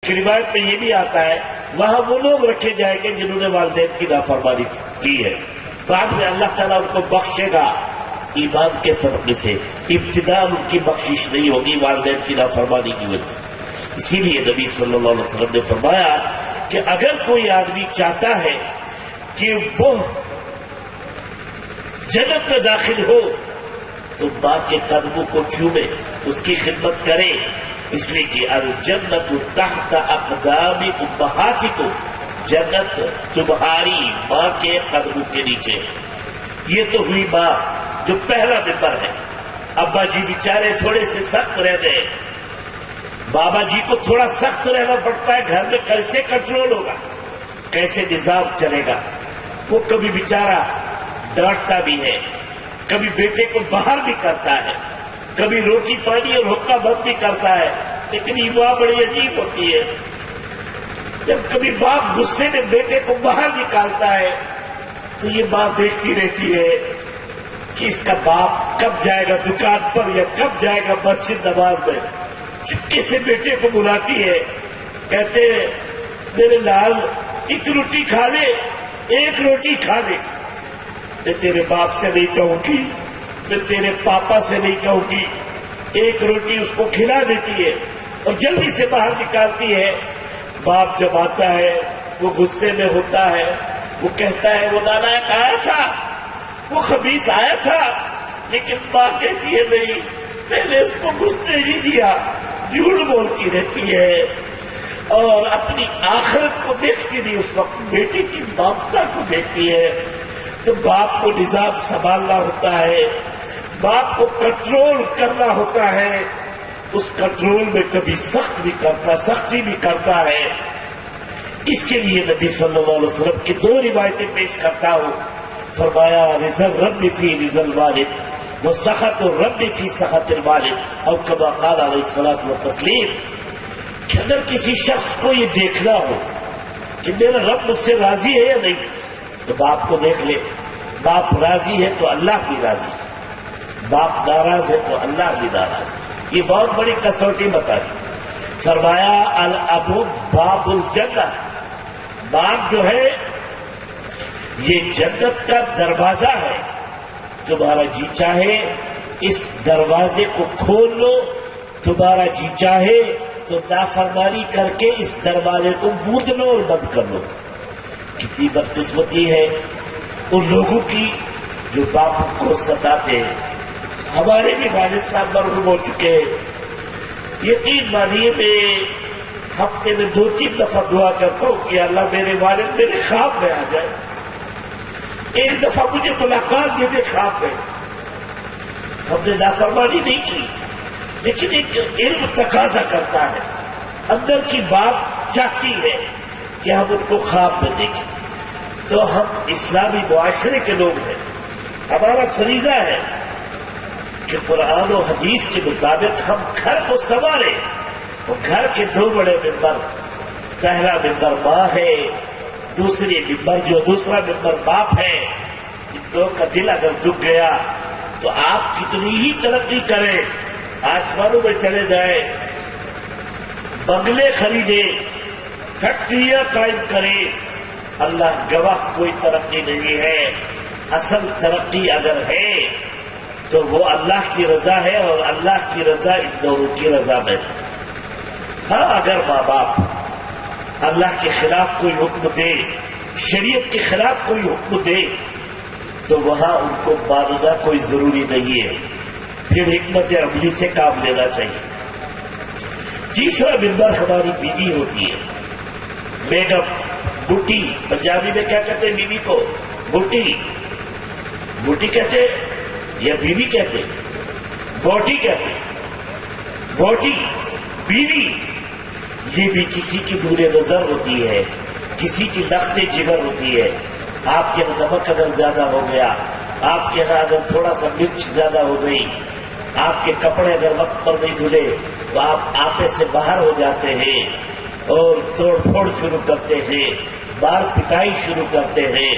ایک روایت میں یہ بھی آتا ہے وہاں وہ لوگ رکھے جائیں گے جنہوں نے والدین کی نافرمانی کی ہے، بعد میں اللہ تعالیٰ ان کو بخشے گا ایمان کے صدقے سے، ابتدا ان کی بخشش نہیں ہوگی والدین کی نافرمانی کی وجہ سے۔ اسی لیے نبی صلی اللہ علیہ وسلم نے فرمایا کہ اگر کوئی آدمی چاہتا ہے کہ وہ جنت میں داخل ہو تو ماں کے قدموں کو چومے، اس کی خدمت کرے، اس لیے کہ الجنت تحت اقدام امہاتکم، جنت تمہاری ماں کے قدموں کے نیچے ہے۔ یہ تو ہوئی ماں جو پہلا ممبر ہے۔ ابا جی بیچارے تھوڑے سے سخت رہتے ہیں، بابا جی کو تھوڑا سخت رہنا پڑتا ہے، گھر میں کیسے کنٹرول ہوگا، کیسے نظام چلے گا۔ وہ کبھی بیچارہ ڈانٹتا بھی ہے، کبھی بیٹے کو باہر بھی کرتا ہے، کبھی روٹی پانی اور حکا بند بھی کرتا ہے، لیکن یہ ماں بڑی عجیب ہوتی ہے۔ جب کبھی باپ غصے میں بیٹے کو باہر نکالتا ہے تو یہ ماں دیکھتی رہتی ہے کہ اس کا باپ کب جائے گا دکان پر یا کب جائے گا مسجد نماز میں۔ چپکے سے بیٹے کو بلاتی ہے، کہتے ہیں میرے لال ایک روٹی کھا لے، ایک روٹی کھا لے۔ میں تیرے باپ سے نہیں کہوں گی، میں تیرے پاپا سے نہیں کہوں گی، ایک روٹی اس کو کھلا دیتی ہے اور جلدی سے باہر نکالتی ہے۔ باپ جب آتا ہے وہ غصے میں ہوتا ہے، وہ کہتا ہے وہ نالائق آیا تھا، وہ خبیث آیا تھا، لیکن ماں کہتی ہے نہیں، میں نے اس کو غصے نہیں دیا، جھوٹ بولتی رہتی ہے اور اپنی آخرت کو دیکھتی نہیں، اس وقت بیٹی کی ممتا کو دیکھتی ہے۔ تو باپ کو نظام سنبھالنا ہوتا ہے، باپ کو کنٹرول کرنا ہوتا ہے، اس کنٹرول میں کبھی سختی بھی کرتا ہے۔ اس کے لیے نبی صلی اللہ علیہ وسلم کی دو روایتیں پیش کرتا ہوں۔ فرمایا رضا الرب فی رضا الوالد و سخط الرب فی سخط الوالد، اور کما قال علیہ الصلوۃ والتسلیم، کہ اگر کسی شخص کو یہ دیکھنا ہو کہ میرا رب مجھ سے راضی ہے یا نہیں تو باپ کو دیکھ لے، باپ راضی ہے تو اللہ بھی راضی ہے، باپ ناراض ہے تو اللہ بھی ناراض ہے۔ یہ بہت بڑی کسوٹی بتا دی۔ فرمایا الاب باب الجنہ، باپ جو ہے یہ جنت کا دروازہ ہے، تمہارا جی چاہے اس دروازے کو کھول لو، تمہارا جی چاہے تو نافرمانی کر کے اس دروازے کو موند لو اور بند کر لو۔ کتنی بدقسمتی ہے ان لوگوں کی جو باپ کو ستاتے ہیں۔ ہمارے بھی والد صاحب مرحوم ہو چکے ہیں، یقین مانیے میں ہفتے میں 2-3 دفعہ دعا کرتا ہوں کہ اللہ میرے والد میرے خواب میں آ جائے، ایک دفعہ مجھے ملاقات دے دے خواب میں۔ ہم نے نافرمانی نہیں کی، لیکن ایک علم تقاضا کرتا ہے، اندر کی بات چاہتی ہے کہ ہم ان کو خواب میں دیکھیں۔ تو ہم اسلامی معاشرے کے لوگ ہیں، ہمارا فریضہ ہے کہ قرآن و حدیث کے مطابق ہم گھر کو سنبھالیں۔ اور گھر کے 2 بڑے ممبر، پہلا ممبر ماں ہے، دوسرا ممبر باپ ہے۔ ان دو کا دل اگر دکھ گیا تو آپ کتنی ہی ترقی کریں، آسمانوں میں چلے جائیں، بنگلے خریدے، فیکٹریاں قائم کریں، اللہ گواہ کوئی ترقی نہیں ہے۔ اصل ترقی اگر ہے تو وہ اللہ کی رضا ہے، اور اللہ کی رضا ان دونوں کی رضا میں ہے۔ ہاں اگر ماں باپ اللہ کے خلاف کوئی حکم دے، شریعت کے خلاف کوئی حکم دے تو وہاں ان کو ماننا کوئی ضروری نہیں ہے، پھر حکمت عملی سے کام لینا چاہیے۔ تیسرا ممبر ہماری بیوی ہوتی ہے، بیگم، بٹی۔ پنجابی میں کیا کہتے ہیں بیوی کو؟ بٹی۔ بٹی کہتے یا بیوی کہتے؟ بوٹی کہتے، بوٹی، بیوی۔ یہ بھی کسی کی نور نظر ہوتی ہے، کسی کی لخت جگر ہوتی ہے۔ آپ کے یہاں نمک اگر زیادہ ہو گیا، آپ کے یہاں اگر تھوڑا سا مرچ زیادہ ہو گئی، آپ کے کپڑے اگر وقت پر نہیں دھلے تو آپ آپے سے باہر ہو جاتے ہیں اور توڑ پھوڑ شروع کرتے ہیں، مار پٹائی شروع کرتے ہیں۔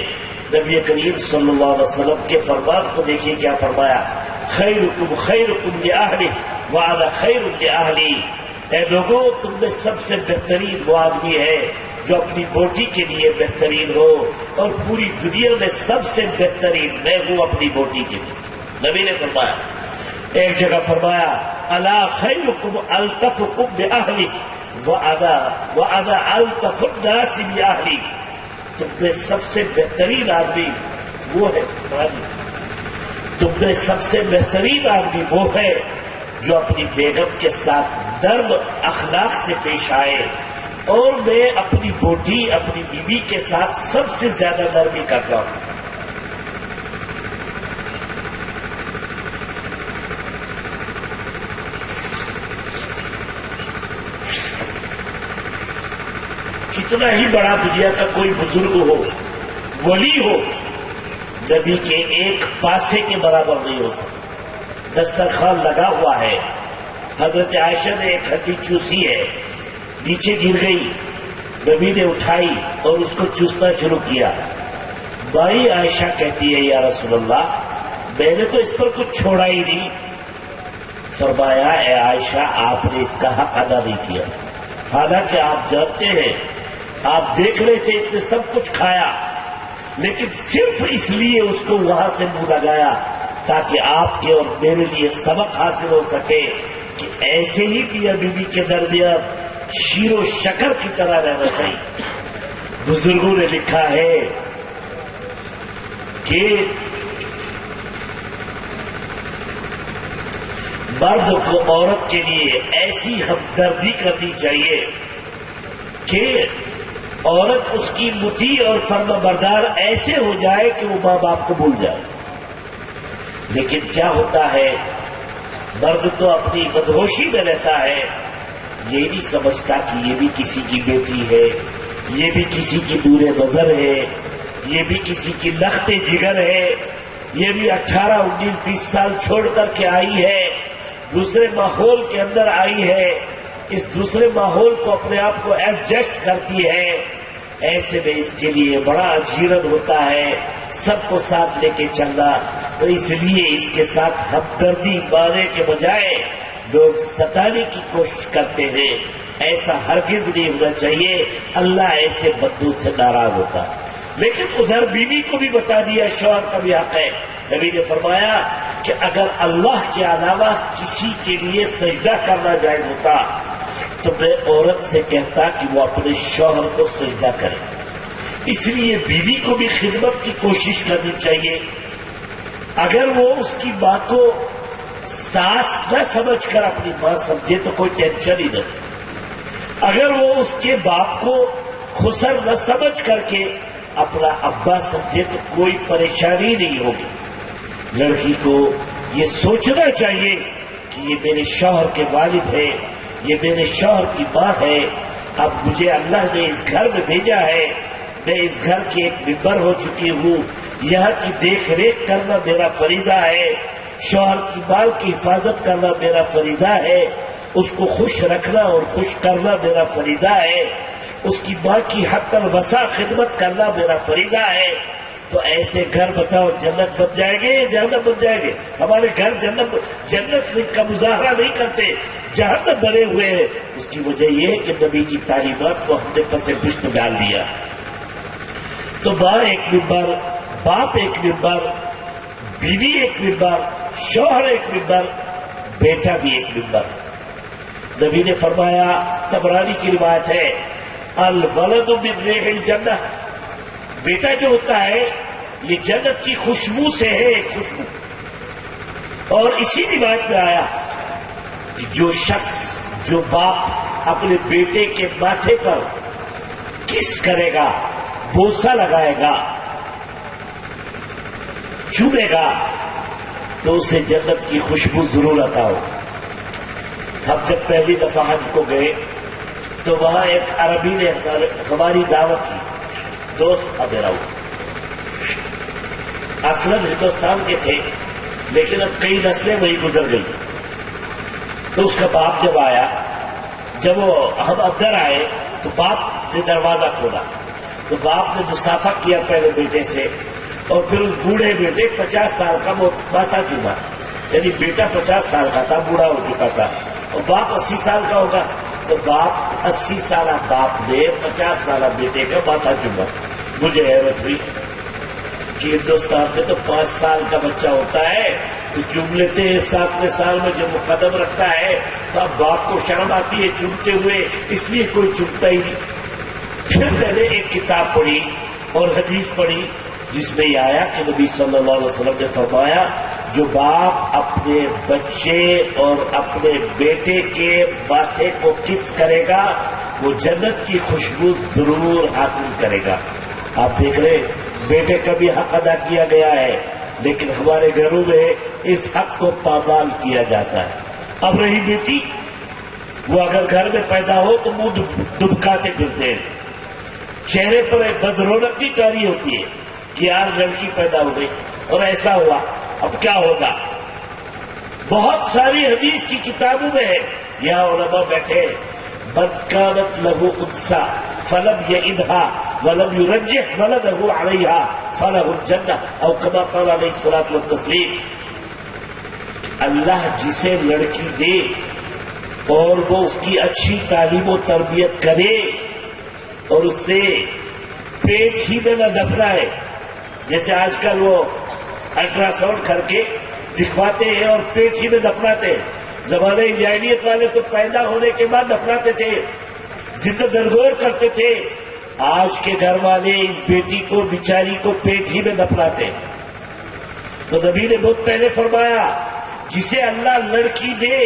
نبی کریم صلی اللہ علیہ وسلم کے فرمان کو دیکھیے کیا فرمایا، خیرکم خیرکم لأہلہ وانا خیر لأہلی۔ اے لوگوں، تم میں سب سے بہترین وہ آدمی ہے جو اپنی بوٹی کے لیے بہترین ہو، اور پوری دنیا میں سب سے بہترین میں ہوں اپنی بوٹی کے لیے۔ نبی نے فرمایا، ایک جگہ فرمایا، الا خیرکم الطفکم باہلی وانا الطف الناس باہلی، تم میں سب سے بہترین آدمی وہ ہے، تم میں سب سے بہترین آدمی وہ ہے جو اپنی بیگم کے ساتھ نرم اخلاق سے پیش آئے، اور میں اپنی بوٹی اپنی بیوی کے ساتھ سب سے زیادہ نرمی کرتا ہوں۔ کتنا ہی بڑا دنیا کا کوئی بزرگ ہو، ولی ہو، نبی کے ایک پاسے کے برابر نہیں ہو سکتا۔ دسترخوان لگا ہوا ہے، حضرت عائشہ نے ایک ہڈی چوسی ہے، نیچے گر گئی، نبی نے اٹھائی اور اس کو چوسنا شروع کیا۔ بھائی عائشہ کہتی ہے، یا رسول اللہ، میں نے تو اس پر کچھ چھوڑا ہی نہیں۔ فرمایا، اے عائشہ، آپ نے اس کا حق ادا نہیں کیا، حالانکہ آپ جانتے ہیں، آپ دیکھ رہے تھے اس نے سب کچھ کھایا، لیکن صرف اس لیے اس کو وہاں سے منہ لگایا تاکہ آپ کے اور میرے لیے سبق حاصل ہو سکے کہ ایسے ہی میاں بیوی کے درمیان شیر و شکر کی طرح رہنا چاہیے۔ بزرگوں نے لکھا ہے کہ مرد کو عورت کے لیے ایسی ہمدردی کرنی چاہیے کہ عورت اس کی مطیع اور فرما بردار ایسے ہو جائے کہ وہ ماں باپ کو بھول جائے۔ لیکن کیا ہوتا ہے، مرد تو اپنی مدہوشی میں رہتا ہے، یہ نہیں سمجھتا کہ یہ بھی کسی کی بیٹی ہے، یہ بھی کسی کی نور نظر ہے، یہ بھی کسی کی لخت جگر ہے، یہ بھی 18 19 20 سال چھوڑ کر کے آئی ہے، دوسرے ماحول کے اندر آئی ہے، اس دوسرے ماحول کو اپنے آپ کو ایڈجسٹ کرتی ہے۔ ایسے میں اس کے لیے بڑا اجیرن ہوتا ہے سب کو ساتھ لے کے چلنا، تو اس لیے اس کے ساتھ ہمدردی مانے کے بجائے لوگ ستانے کی کوشش کرتے ہیں۔ ایسا ہرگز نہیں ہونا چاہیے، اللہ ایسے بندوں سے ناراض ہوتا۔ لیکن ادھر بیوی کو بھی بتا دیا شوہر کا بھی حق ہے۔ نبی نے فرمایا کہ اگر اللہ کے علاوہ کسی کے لیے سجدہ کرنا جائز ہوتا تو میں عورت سے کہتا کہ وہ اپنے شوہر کو سجدہ کرے۔ اس لیے بیوی کو بھی خدمت کی کوشش کرنی چاہیے۔ اگر وہ اس کی ماں کو ساس نہ سمجھ کر اپنی ماں سمجھے تو کوئی ٹینشن ہی نہیں، اگر وہ اس کے باپ کو خسر نہ سمجھ کر کے اپنا ابا سمجھے تو کوئی پریشانی نہیں ہوگی۔ لڑکی کو یہ سوچنا چاہیے کہ یہ میرے شوہر کے والد ہے، یہ میرے شوہر کی ماں ہے، اب مجھے اللہ نے اس گھر میں بھیجا ہے، میں اس گھر کی ایک ممبر ہو چکی ہوں، یہاں کی دیکھ ریکھ کرنا میرا فریضہ ہے، شوہر کی مال کی حفاظت کرنا میرا فریضہ ہے، اس کو خوش رکھنا اور خوش کرنا میرا فریضہ ہے، اس کی ماں کی حق الوسع خدمت کرنا میرا فریضہ ہے۔ تو ایسے گھر بتاؤ جنت بن جائیں گے یا جہنم بن جائیں گے؟ ہمارے گھر جنت کا مظاہرہ نہیں کرتے، جہنم بنے ہوئے ہیں۔ اس کی وجہ یہ ہے کہ نبی کی تعلیمات کو ہم نے پس پشت ڈال دیا۔ تو ماں ایک ممبر، باپ ایک ممبر، بیوی ایک ممبر، شوہر ایک ممبر، بیٹا بھی ایک ممبر۔ نبی نے فرمایا، طبرانی کی روایت ہے، الولد من ریح الجنہ، بیٹا جو ہوتا ہے یہ جنت کی خوشبو سے ہے، ایک خوشبو۔ اور اسی روایت میں آیا کہ جو شخص، جو باپ اپنے بیٹے کے ماتھے پر کس کرے گا، بوسہ لگائے گا، چومے گا، تو اسے جنت کی خوشبو ضرور عطا ہو۔ ہم جب پہلی دفعہ حج کو گئے تو وہاں ایک عربی نے ہماری دعوت کی، دوست تھا میرا، وہ اصلاً ہندوستان کے تھے لیکن اب کئی نسلیں وہی گزر گئی۔ تو اس کا باپ جب آیا، جب ہم اندر آئے تو باپ نے دروازہ کھولا، تو باپ نے مصافحہ کیا پہلے بیٹے سے، اور پھر اس بوڑھے بیٹے 50 سال کا ماتھا چوما، یعنی بیٹا 50 سال کا تھا، بوڑھا ہو چکا تھا، اور باپ 80 سال کا ہوگا، تو باپ 80 سالہ باپ نے 50 سالہ بیٹے کا ماتھا چوما. مجھے حیرت ہوئی کہ ہندوستان میں تو 5 سال کا بچہ ہوتا ہے تو چوم لیتے ہیں، 7ویں سال میں جب وہ قدم رکھتا ہے تو اب باپ کو شرم آتی ہے چومتے ہوئے، اس لیے کوئی چومتا ہی نہیں. پھر میں نے ایک کتاب پڑھی اور حدیث پڑھی جس میں یہ آیا کہ نبی صلی اللہ علیہ وسلم نے فرمایا جو باپ اپنے بچے اور اپنے بیٹے کے ماتھے کو کس کرے گا وہ جنت کی خوشبو ضرور حاصل کرے گا. آپ دیکھ رہے بیٹے کا بھی حق ادا کیا گیا ہے، لیکن ہمارے گھروں میں اس حق کو پامال کیا جاتا ہے. اب رہی بیٹی، وہ اگر گھر میں پیدا ہو تو منہ دبکاتے پھرتے ہیں، چہرے پر ایک بدرونقی کاری ہوتی ہے کہ یار لڑکی پیدا ہو گئی اور ایسا ہوا، اب کیا ہوگا. بہت ساری حدیث کی کتابوں میں ہے. یہاں علماء بیٹھے من کانت لہ انثی فلم یئدھا ولم یرجح ولدہ علیہا فلہ الجنہ او کما قال علیہ الصلوۃ والتسلیم. اللہ جسے لڑکی دے اور وہ اس کی اچھی تعلیم و تربیت کرے اور اس سے پیٹ ہی میں نہ دفنائے، جیسے آج کل وہ الٹرا ساؤنڈ کر کے دکھواتے ہیں اور پیٹ ہی میں دفناتے ہیں. زمانے جاہلیت والے تو پیدا ہونے کے بعد دفناتے تھے، زندہ درگور کرتے تھے. آج کے گھر والے اس بیٹی کو بیچاری کو پیٹ ہی میں دفناتے. تو نبی نے بہت پہلے فرمایا جسے اللہ لڑکی دے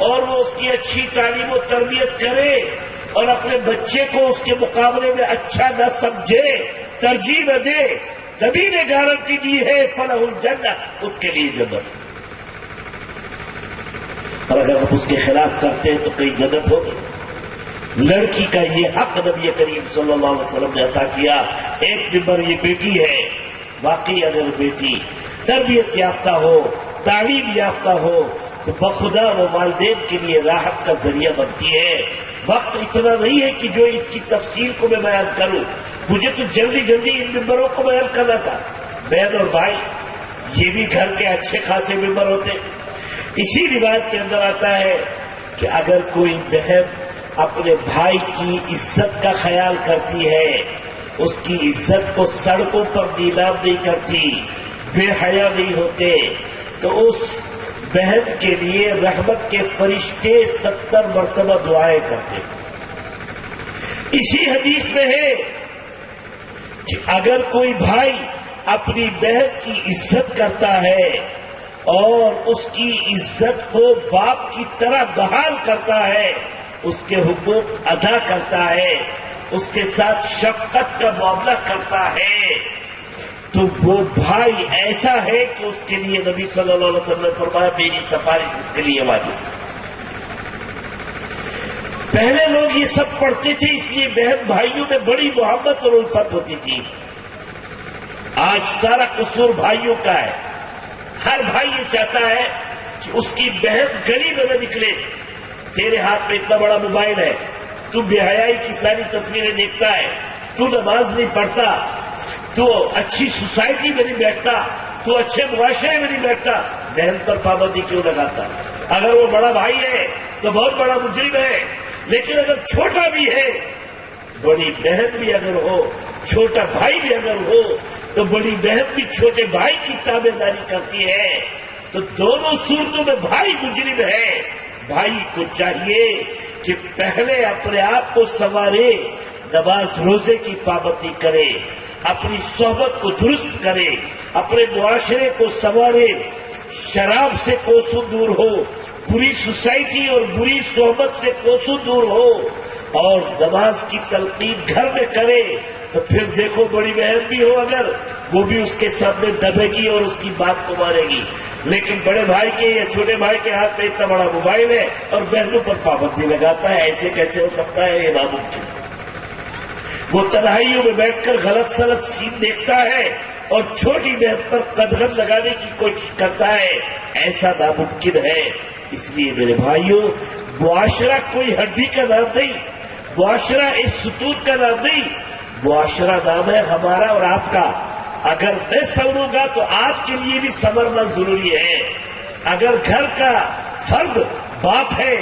اور وہ اس کی اچھی تعلیم و تربیت کرے اور اپنے بچے کو اس کے مقابلے میں اچھا نہ سمجھے، ترجیح نہ دے، نبی نے گارنٹی دی ہے فلہ الجنہ، اس کے لیے جنت. اور اگر ہم اس کے خلاف کرتے ہیں تو کئی جنت ہوگی. لڑکی کا یہ حق نبی کریم صلی اللہ علیہ وسلم نے عطا کیا. ایک نمبر یہ بیٹی ہے. واقعی اگر بیٹی تربیت یافتہ ہو، تعلیم یافتہ ہو تو بخدا وہ والدین کے لیے راحت کا ذریعہ بنتی ہے. وقت اتنا نہیں ہے کہ جو اس کی تفصیل کو میں بیان کروں، مجھے تو جلدی جلدی ان ممبروں کو بیان کرنا تھا. بہن اور بھائی یہ بھی گھر کے اچھے خاصے ممبر ہوتے. اسی روایت کے اندر آتا ہے کہ اگر کوئی بہن اپنے بھائی کی عزت کا خیال کرتی ہے، اس کی عزت کو سڑکوں پر نیلام نہیں کرتی، بے حیا نہیں ہوتے، تو اس بہن کے لیے رحمت کے فرشتے 70 مرتبہ دعائیں کرتے. اسی حدیث میں ہے کہ اگر کوئی بھائی اپنی بہن کی عزت کرتا ہے اور اس کی عزت کو باپ کی طرح بحال کرتا ہے، اس کے حقوق ادا کرتا ہے، اس کے ساتھ شفقت کا معاملہ کرتا ہے، تو وہ بھائی ایسا ہے کہ اس کے لیے نبی صلی اللہ علیہ وسلم نے فرمایا میری سفارش اس کے لیے واجب. پہلے لوگ یہ سب پڑھتے تھے، اس لیے بہن بھائیوں میں بڑی محبت اور الفت ہوتی تھی. آج سارا قصور بھائیوں کا ہے. ہر بھائی یہ چاہتا ہے کہ اس کی بہن گلی میں نہ نکلے. تیرے ہاتھ میں اتنا بڑا موبائل ہے، تو بے حیائی کی ساری تصویریں دیکھتا ہے، تو نماز نہیں پڑھتا، تو اچھی سوسائٹی میں نہیں بیٹھتا، تو اچھے معاشرے میں نہیں بیٹھتا، بہن پر پابندی کیوں لگاتا؟ اگر وہ بڑا بھائی ہے تو بہت بڑا مجرم ہے، لیکن اگر چھوٹا بھی ہے، بڑی بہن بھی اگر ہو، چھوٹا بھائی بھی اگر ہو، تو بڑی بہن بھی چھوٹے بھائی کی تابع داری کرتی ہے. تو دونوں صورتوں میں بھائی مجرم ہے. بھائی کو چاہیے کہ پہلے اپنے آپ کو سنوارے، نماز روزے کی پابندی کرے، اپنی صحبت کو درست کرے، اپنے معاشرے کو سنوارے، شراب سے کوسوں دور ہو، بری سوسائٹی اور بری صحبت سے کوسوں دور ہو، اور نماز کی تلقین گھر میں کرے. تو پھر دیکھو بڑی بہن بھی ہو اگر، وہ بھی اس کے سامنے دبے گی اور اس کی بات کو مانے گی. لیکن بڑے بھائی کے یا چھوٹے بھائی کے ہاتھ میں اتنا بڑا موبائل ہے اور بہنوں پر پابندی لگاتا ہے. ایسے کیسے ہو سکتا ہے؟ یہ ناممکن. وہ تنہائیوں میں بیٹھ کر غلط سلط سین دیکھتا ہے اور چھوٹی بہن پر قدغن لگانے کی کوشش کرتا ہے. ایسا ناممکن ہے. اس لیے میرے بھائیوں، معاشرہ کوئی ہڈی کا نام نہیں، معاشرہ اس ستون کا نام نہیں، معاشرہ نام ہے ہمارا اور آپ کا. اگر میں سنوروں گا تو آپ کے لیے بھی سنورنا ضروری ہے. اگر گھر کا فرد باپ ہے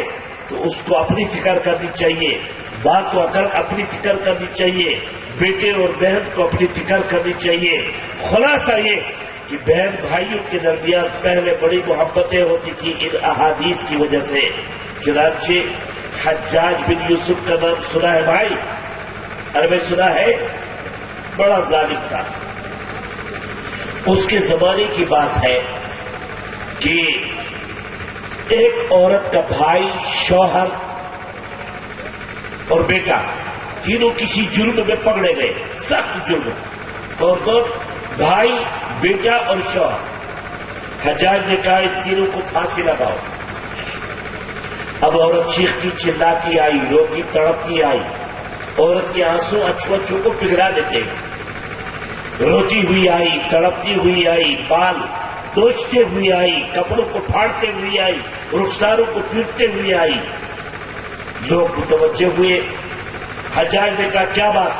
تو اس کو اپنی فکر کرنی چاہیے، ماں کو اگر اپنی فکر کرنی چاہیے، بیٹے اور بہن کو اپنی فکر کرنی چاہیے۔ خلاصہ یہ کہ بہن بھائیوں کے درمیان پہلے بڑی محبتیں ہوتی تھی ان احادیث کی وجہ سے۔ چنانچہ حجاج بن یوسف کا نام سنا ہے بھائی؟ ارے میں سنا ہے، بڑا ظالم تھا۔ اس کے زمانے کی بات ہے کہ ایک عورت کا بھائی، شوہر اور بیٹا تینوں کسی جرم میں پکڑے گئے، سخت جرم۔ اور بھائی، بیٹا اور شوہر۔ حجاج نے کہا ان تینوں کو پھانسی لگاؤ۔ اب عورت چیختی چلاتی آئی، روتی تڑپتی آئی۔ عورت کے آنسو اچھو اچھو کو پگھلا دیتے، روتی ہوئی آئی، تڑپتی ہوئی آئی، بال دوچتے ہوئی آئی، کپڑوں کو پھاڑتے ہوئی آئی، رخساروں کو پیٹتے ہوئی آئی۔ لوگ متوجہ ہوئے۔ حجاج نے کہا کیا بات؟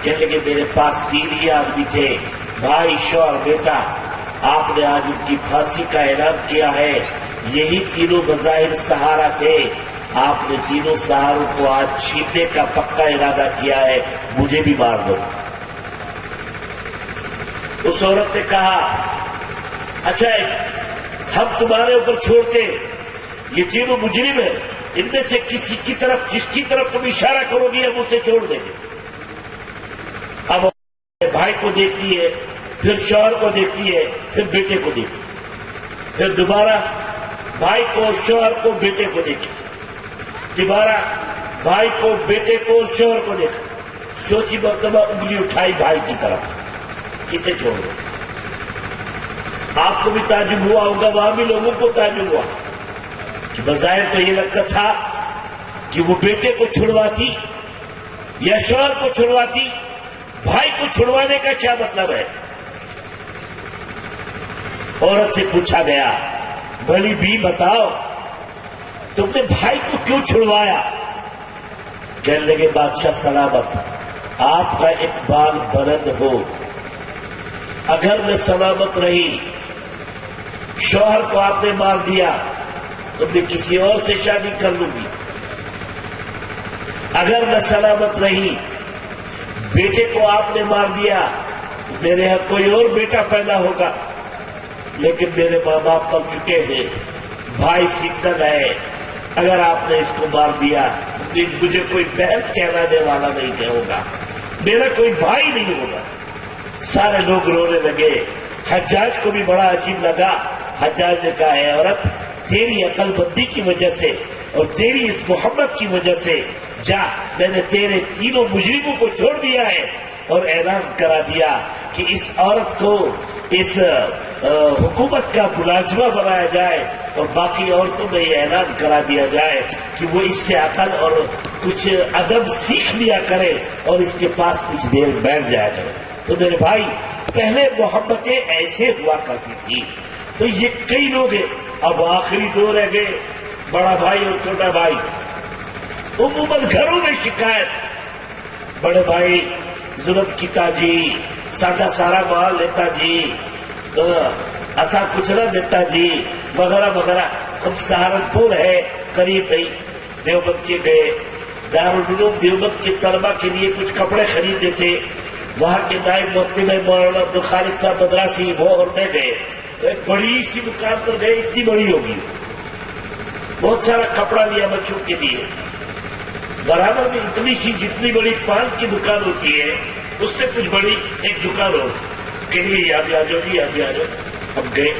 کہنے لگے میرے پاس 3 ہی آدمی تھے، بھائی، شوہر، بیٹا، آپ نے آج ان کی پھانسی کا اعلان کیا ہے، یہی تینوں بظاہر سہارا تھے، آپ نے تینوں سہاروں کو آج چھیننے کا پکا ارادہ کیا ہے، مجھے بھی مار دو۔ اس عورت نے کہا اچھا ہم تمہارے اوپر چھوڑتے، یہ تینوں مجرم ہیں، ان میں سے کسی کی طرف، جس کی طرف تم اشارہ کرو گی ہم اسے چھوڑ دیں گے۔ اب بھائی کو دیکھتی ہے، پھر شوہر کو دیکھتی ہے، پھر بیٹے کو دیکھتی ہے، پھر دوبارہ بھائی کو، شوہر کو، بیٹے کو دیکھی، دوبارہ بھائی کو، بیٹے کو، شوہر کو دیکھا، چوتھی مرتبہ انگلی اٹھائی بھائی کی طرف، کسے چھوڑ دو؟ آپ کو بھی تعجب ہوا ہوگا، وہاں بھی لوگوں کو تعجب ہوا کہ بظاہر تو یہ لگتا تھا کہ وہ بیٹے کو چھڑواتی یا شوہر کو چھڑواتی، بھائی کو چھڑوانے کا کیا مطلب ہے؟ عورت سے پوچھا گیا بھلی بھی بتاؤ تم نے بھائی کو کیوں چھڑوایا؟ کہنے لگے بادشاہ سلامت، آپ کا اقبال بلند ہو، اگر میں سلامت رہی، شوہر کو آپ نے مار دیا تو میں کسی اور سے شادی کر لوں گی، اگر میں سلامت رہی، بیٹے کو آپ نے مار دیا تو میرے یہاں کوئی اور بیٹا پیدا ہوگا، لیکن میرے ماں باپ مر چکے ہیں، بھائی سنگل ہے، اگر آپ نے اس کو مار دیا تو مجھے کوئی بہن کہلانے والا نہیں ہوگا، میرا کوئی بھائی نہیں ہوگا۔ سارے لوگ رونے لگے۔ حجاج کو بھی بڑا عجیب لگا۔ حجاج نے کہا ہے عورت، تیری عقل مندی کی وجہ سے اور تیری اس محبت کی وجہ سے جا، میں نے تیرے تینوں مجرموں کو چھوڑ دیا ہے اور اعلان کرا دیا کہ اس عورت کو اس حکومت کا ملازمہ بنایا جائے اور باقی عورتوں میں یہ اعلان کرا دیا جائے کہ وہ اس سے عقل اور کچھ ادب سیکھ لیا کرے اور اس کے پاس کچھ دیر بیٹھ جایا کرے۔ تو میرے بھائی، پہلے محبتیں ایسے ہوا کرتی تھی۔ تو یہ کئی لوگ ہیں، اب آخری 2 رہ گئے، بڑا بھائی اور چھوٹا بھائی۔ عموماً گھروں میں شکایت، بڑے بھائی ظلم کیتا جی، ساڈا سارا مال لیتا جی، ایسا کچھ نہ دیتا جی، وغیرہ وغیرہ۔ ہم سہارنپور ہے، قریب نہیں، دیوبند کے گئے، دارالعلوم دیوبند کے طلبہ کے لیے کچھ کپڑے خریدے تھے، وہاں کے نائب مفتی میں مولانا عبدالخالق صاحب مدراسی وہ اور میں گئے، تو ایک بڑی سی دکان پر گئے، اتنی بڑی ہوگی، بہت سارا کپڑا لیا بچوں کے لیے، برابر میں اتنی سی جتنی بڑی پان کی دکان ہوتی ہے اس سے کچھ بڑی ایک دکان ہو، کہ لیے آ جاؤ جی، آ جاؤ۔ ہم گئے،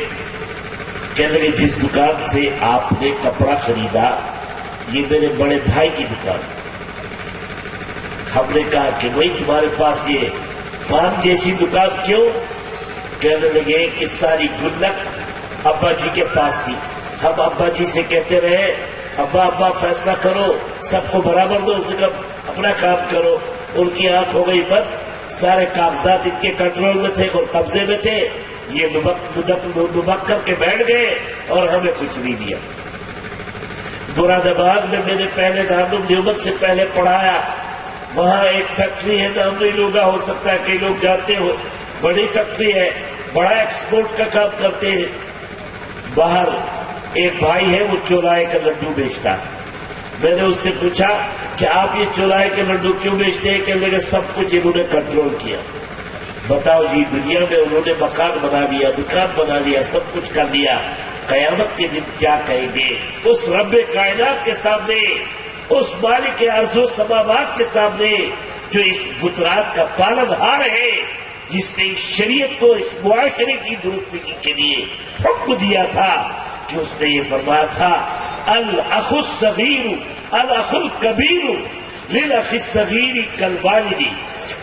کہنے لگے جس دکان سے آپ نے کپڑا خریدا یہ میرے بڑے بھائی کی دکان۔ ہم نے کہا کہ بھائی تمہارے پاس یہ پان جیسی دکان کیوں؟ کہنے لگے کہ ساری گلک ابا جی کے پاس تھی، ہم ابا جی سے کہتے رہے ابا فیصلہ کرو، سب کو برابر دو، اس نے کہا اپنا کام کرو۔ ان کی آنکھ ہو گئی بند، سارے کاغذات ان کے کنٹرول میں تھے اور قبضے میں تھے، یہ لبک کر کے بیٹھ گئے اور ہمیں کچھ نہیں دیا۔ مراد آباد میں میں نے پہلے دارالعلوم دیوبند سے پہلے پڑھایا، وہاں ایک فیکٹری ہے، نام نہیں لوگا، ہو سکتا ہے کئی لوگ جانتے ہو، بڑی فیکٹری ہے، بڑا ایکسپورٹ کا کام کرتے ہیں۔ باہر ایک بھائی ہے، وہ چوراہے کا لڈو بیچتا، میں نے اس سے پوچھا کہ آپ یہ چوراہے کے لڈو کیوں بیچتے ہیں؟ کہنے لگے سب کچھ انہوں نے کنٹرول کیا۔ بتاؤ جی، دنیا میں انہوں نے مکان بنا لیا، دکان بنا لیا، سب کچھ کر لیا، قیامت کے دن کیا کہیں گے اس رب کائنات کے سامنے، اس مالک ارض و سماوات کے سامنے جو اس بترات کا پالن ہار ہے، جس نے اس شریعت کو اس معاشرے کی درستگی کے لیے حکم دیا تھا کہ اس نے یہ فرمایا تھا الاخ الصغیر الاخ الکبیر للاخ الصغیر کالوالد،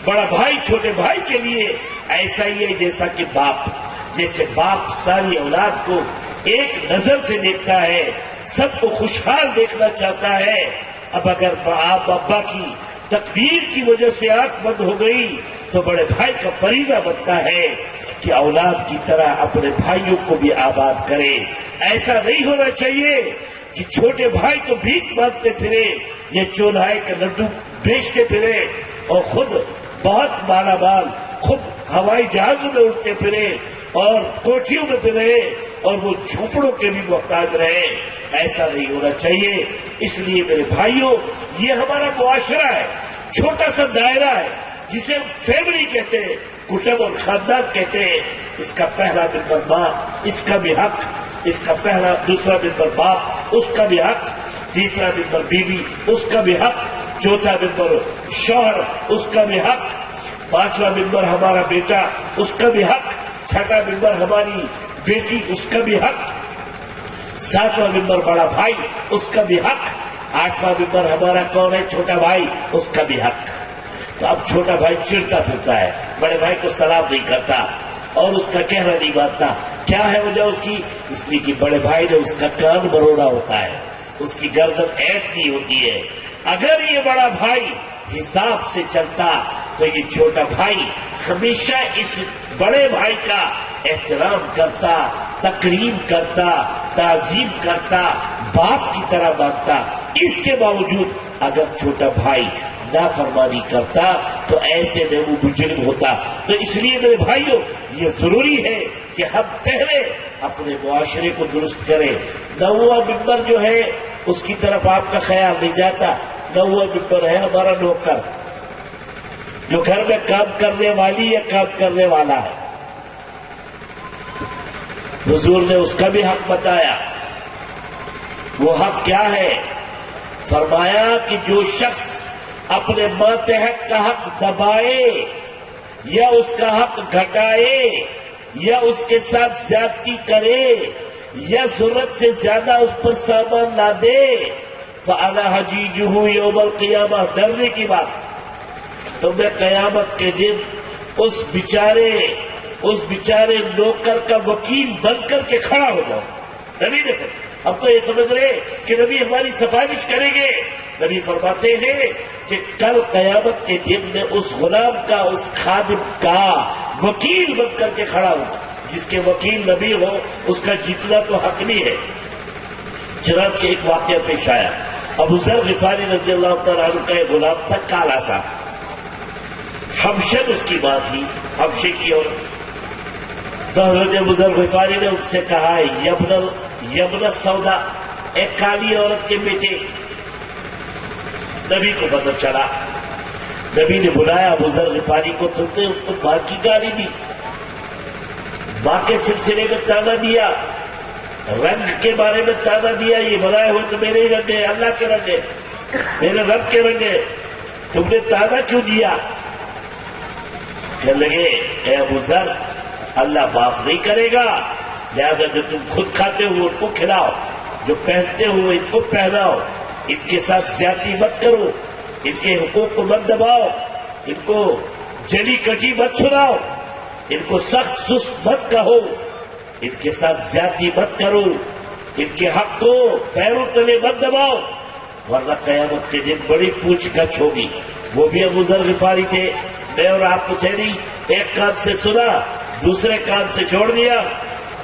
بڑا بھائی چھوٹے بھائی کے لیے ایسا ہی ہے جیسا کہ باپ، جیسے باپ ساری اولاد کو ایک نظر سے دیکھتا ہے، سب کو خوشحال دیکھنا چاہتا ہے۔ اب اگر آپ ابا کی تقدیر کی وجہ سے آنکھ بند ہو گئی تو بڑے بھائی کا فریضہ بنتا ہے کہ اولاد کی طرح اپنے بھائیوں کو بھی آباد کرے۔ ایسا نہیں ہونا چاہیے کہ چھوٹے بھائی تو بھیک مانگتے پھرے یا چوراہے کا لڈو بیچتے پھرے اور خود بہت مالا مال، خود ہوائی جہازوں میں اڑتے پھرے اور کوٹھیوں میں پھرے اور وہ جھوپڑوں کے بھی محتاج رہے۔ ایسا نہیں ہونا چاہیے۔ اس لیے میرے بھائیوں، یہ ہمارا معاشرہ ہے، چھوٹا سا دائرہ ہے جسے فیملی کہتے ہیں، کٹب اور خاندان کہتے ہیں۔ اس کا پہلا ممبر ماں، اس کا بھی حق، اس کا پہلا دوسرا ممبر باپ، اس کا بھی حق، تیسرا ممبر بیوی، اس کا بھی حق، چوتھا ممبر شوہر، اس کا بھی حق، پانچواں ممبر ہمارا بیٹا، اس کا بھی حق، چھٹا ممبر ہماری بیٹی، اس کا بھی حق، ساتواں ممبر بڑا بھائی، اس کا بھی حق، آٹھواں ممبر ہمارا کون ہے؟ چھوٹا بھائی، اس کا بھی حق۔ تو اب چھوٹا بھائی چڑھتا پھرتا ہے، بڑے بھائی کو سلام نہیں کرتا اور اس کا کہنا نہیں مانتا۔ کیا ہے وجہ اس کی؟ اس لیے کہ بڑے بھائی نے اس کا کان مروڑا ہوتا ہے، اس کی گردن ایٹتی ہوتی ہے۔ اگر یہ بڑا بھائی حساب سے چلتا تو یہ چھوٹا بھائی ہمیشہ اس بڑے بھائی کا احترام کرتا، تکریم کرتا، تعظیم کرتا، باپ کی طرح مانتا۔ اس کے باوجود اگر چھوٹا بھائی نافرمانی کرتا تو ایسے میں وہ مجرم ہوتا۔ تو اس لیے میرے بھائیوں، یہ ضروری ہے کہ ہم پہلے اپنے معاشرے کو درست کریں۔ نوواں ممبر جو ہے اس کی طرف آپ کا خیال نہیں جاتا۔ نوواں ممبر ہے ہمارا نوکر، جو گھر میں کام کرنے والی یا کام کرنے والا ہے۔ حضور نے اس کا بھی حق بتایا۔ وہ حق کیا ہے؟ فرمایا کہ جو شخص اپنے ماتحت کا حق دبائے یا اس کا حق گھٹائے یا اس کے ساتھ زیادتی کرے یا ضرورت سے زیادہ اس پر سامان نہ دے، فَأَنَا حَجِيجُهُ يَوْمَ الْقِيَامَةِ، ڈرنے کی بات۔ تو میں قیامت کے دن اس بیچارے نوکر کا وکیل بن کر کے کھڑا ہو جاؤں۔ نبی نے اب تو یہ سمجھ رہے کہ نبی ہماری سفارش کریں گے۔ نبی فرماتے ہیں کہ کل قیامت کے دن میں اس غلام کا، اس خادم کا وکیل بن کر کے کھڑا ہوں۔ جس کے وکیل نبی ہو اس کا جیتنا تو حتمی ہے۔ چنانچہ ایک واقعہ پیش آیا۔ ابو ذر غفاری رضی اللہ تعالیٰ عنہ کا ایک غلام تھا، کالا سا، حبشن اس کی ماں تھی، حبشے کی عورت۔ تو حضرت ابو ذر غفاری نے ان سے کہا، یبن سودا، ایک کالی عورت کے بیٹے۔ نبی کو پتہ چلا، نبی نے بلایا ابو ذر غفاری کو، تم نے ان کو ماں کی گالی دی، ماں کے سلسلے میں تانا دیا، رنگ کے بارے میں تانا دیا، یہ بنائے ہوئے تو میرے ہی رنگ ہے، اللہ کے رنگ ہے، میرے رب کے رنگ ہے، تم نے تانا کیوں دیا؟ کہنے لگے، اے ابو ذر، اللہ معاف نہیں کرے گا، لہذا جو تم خود کھاتے ہو ان کو کھلاؤ، جو پہنتے ہو ان کو پہناؤ، ان کے ساتھ زیادتی مت کرو، ان کے حقوق کو مت دباؤ، ان کو جلی کٹی مت سناؤ، ان کو سخت سست مت کہو، ان کے ساتھ زیادتی مت کرو، ان کے حق کو پیروں تلے مت دباؤ، ورنہ قیامت کے دن بڑی پوچھ گچھ ہوگی۔ وہ بھی ابو ذر غفاری تھے، میں اور آپ تو تھے نہیں، ایک کان سے سنا دوسرے کان سے چھوڑ دیا۔